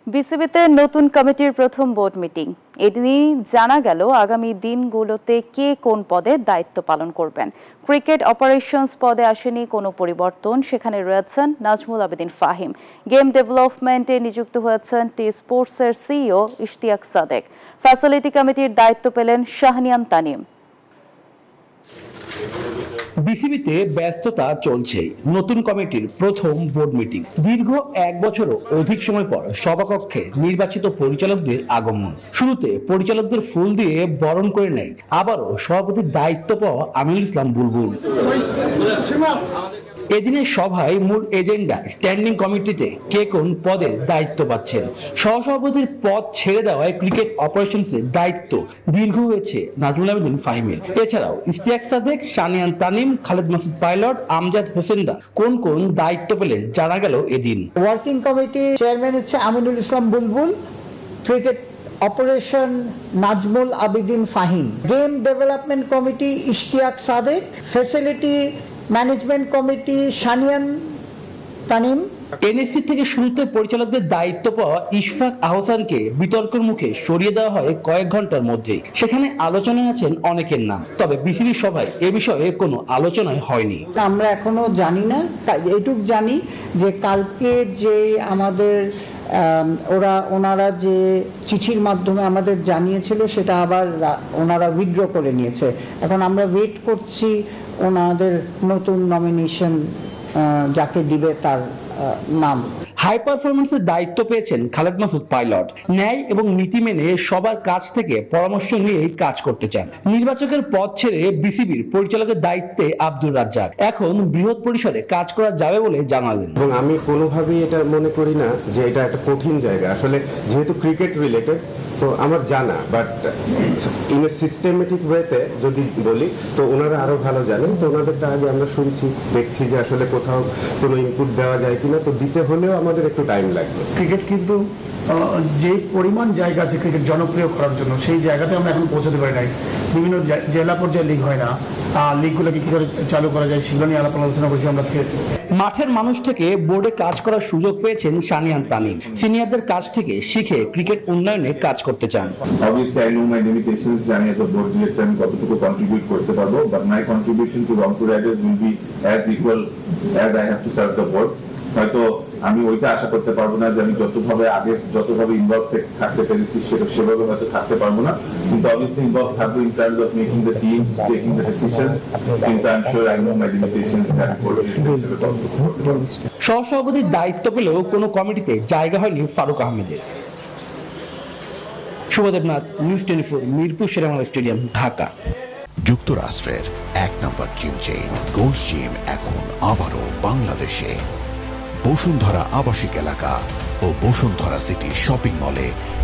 বিসিবিতে নতুন কমিটির প্রথম বোর্ড মিটিং। এদিনই জানা গেল আগামী দিনগুলোতে কে কোন পদে দায়িত্ব পালন করবেন। ক্রিকেট অপারেশনস পদে আসেনি কোনো পরিবর্তন, সেখানে রয়েছেন নাজমুল আবেদিন ফাহিম। গেম ডেভেলপমেন্টে নিযুক্ত হয়েছেন টি স্পোর্টসের সিইও ইশতিয়াক সাদেক। ফ্যাসিলিটি কমিটির দায়িত্ব পেলেন শাহনিয়ান তানিম। বিসিবিতে ব্যস্ততা চলছে। নতুন কমিটির প্রথম বোর্ড মিটিং। দীর্ঘ 1 বছরও অধিক সময় পর সভাকক্ষে নির্বাচিত পরিচালকদের আগমন। শুরুতে পরিচালকদের ফুল দিয়ে বরণ করে নেয় আবারও সভাপতির দায়িত্ব পাওয়া আমিনুল ইসলাম বুলবুল। এদিনের সভায় মূল এজেন্ডা স্ট্যান্ডিং কমিটিতে কে কোন পদের দায়িত্ব পাচ্ছেন। সহসভাপতির পদ ছেড়ে দেওয়ায় ক্রিকেট অপারেশনসের দায়িত্ব দীর্ঘ হয়েছে নাজমুল আবেদিন ফাহিমের। এছাড়াও ইশতিয়াক সাদেক, শাহনিয়ান তানিম, খালেদ মাসুদ পাইলট, আমজাদ হোসেনরা কোন কোন দায়িত্ব পেলেন জানা গেল এদিন। ওয়ার্কিং কমিটির চেয়ারম্যান হচ্ছে Aminul Islam Bulbul, cricket operation Nazmul Abedin Fahim, game development committee Ishtiaq Sadek, facility management committee Shahnian Tanim. NSC থেকে শুরুতে পরিচালকদের দায়িত্ব পাওয়া ইশফাক আহসানকে বিতর্কের মুখে সরিয়ে দেওয়া হয় কয়েক ঘন্টার মধ্যেই। সেখানে আলোচনায় আছেন অনেকের নাম, তবে বিসিবি সভায় এ বিষয়ে কোনো আলোচনায় হয়নি। আমরা এখনো জানি না, এটুক জানি যে কালকে যে আমাদের ওনারা যে চিঠির মাধ্যমে আমাদের জানিয়েছিল সেটা আবার ওনারা উইথড্র করে নিয়েছে। এখন আমরা ওয়েট করছি ওনাদের নতুন নমিনেশন যাকে দিবে তার নাম। হাই পারফরমেন্সের দায়িত্ব পেয়েছেন খালেদ মাসুদ পাইলট। ন্যায় এবং নীতি মেনে সবার কাছ থেকে পরামর্শ নিয়েই কাজ করতে চান। নির্বাচকের পদ ছেড়ে বিসিবির পরিচালকের দায়িত্বে আব্দুর রাজ্জাক। এখন বৃহৎ পরিসরে কাজ করা যাবে বলে জানালেন। এবং আমি কোনোভাবেই এটা মনে করি না যে এটা একটা কঠিন জায়গা। আসলে যেহেতু ক্রিকেট রিলেটেড তো আমার জানা, বাট ইন এ সিস্টেমেটিক ওয়েতে যদি বলি তো ওনারা আরো ভালো জানেন। তো ওনাদেরটা আগে আমরা শুনছি, দেখছি যে আসলে কোথাও কোনো ইনপুট দেওয়া যায় কিনা। তো দিতে হলেও আমাদের একটু টাইম লাগবে। ক্রিকেট কিন্তু যে পরিমাণ জায়গা আছে ক্রিকেট জনপ্রিয় করার জন্য, সেই জায়গাতে আমরা এখন পৌঁছাতে পারি নাই। বিভিন্ন জেলা পর্যায়ে লিগ হয় না, লিগগুলোকে কি করে চালু করা যায় সেগুলো নিয়ে আলোচনা করছি আমরা। মাঠের মানুষ থেকে বোর্ডে কাজ করার সুযোগ পেয়েছেন শাহনিয়ান তানিম। সিনিয়রদের কাছ থেকে শিখে ক্রিকেট উন্নয়নে কাজ করতে চান। Obviously, I know my limitations. জানি as a board director আমি কতটুকু কন্ট্রিবিউট করতে পারবো, but my contribution to Rangpur Riders will be as equal as I have to serve the board. হয়তো আমি ওইটা আশা করতে পারবো না যে আমি যতভাবে ইনভলভ থাকতে পেরেছি সেভাবে হয়তো থাকতে পারবো না, কিন্তু অবভিয়াসলি ইনভলভ থাকবো in terms of making the teams, taking the decisions. কিন্তু I am sure I know my limitations and সহসভাপতির দায়িত্ব পেলেও কোনো কমিটিতে জায়গা হয়নি ফারুক আহমেদের। Shuvo Debnath, news 24, Mirpur Shere Bangla stadium, Dhaka. যুক্তরাষ্ট্রের 1 number gym chain Gold gym এখন আবারও বাংলাদেশে। বসুন্ধরা আবাসিক এলাকা ও বসুন্ধরা সিটি শপিং মলে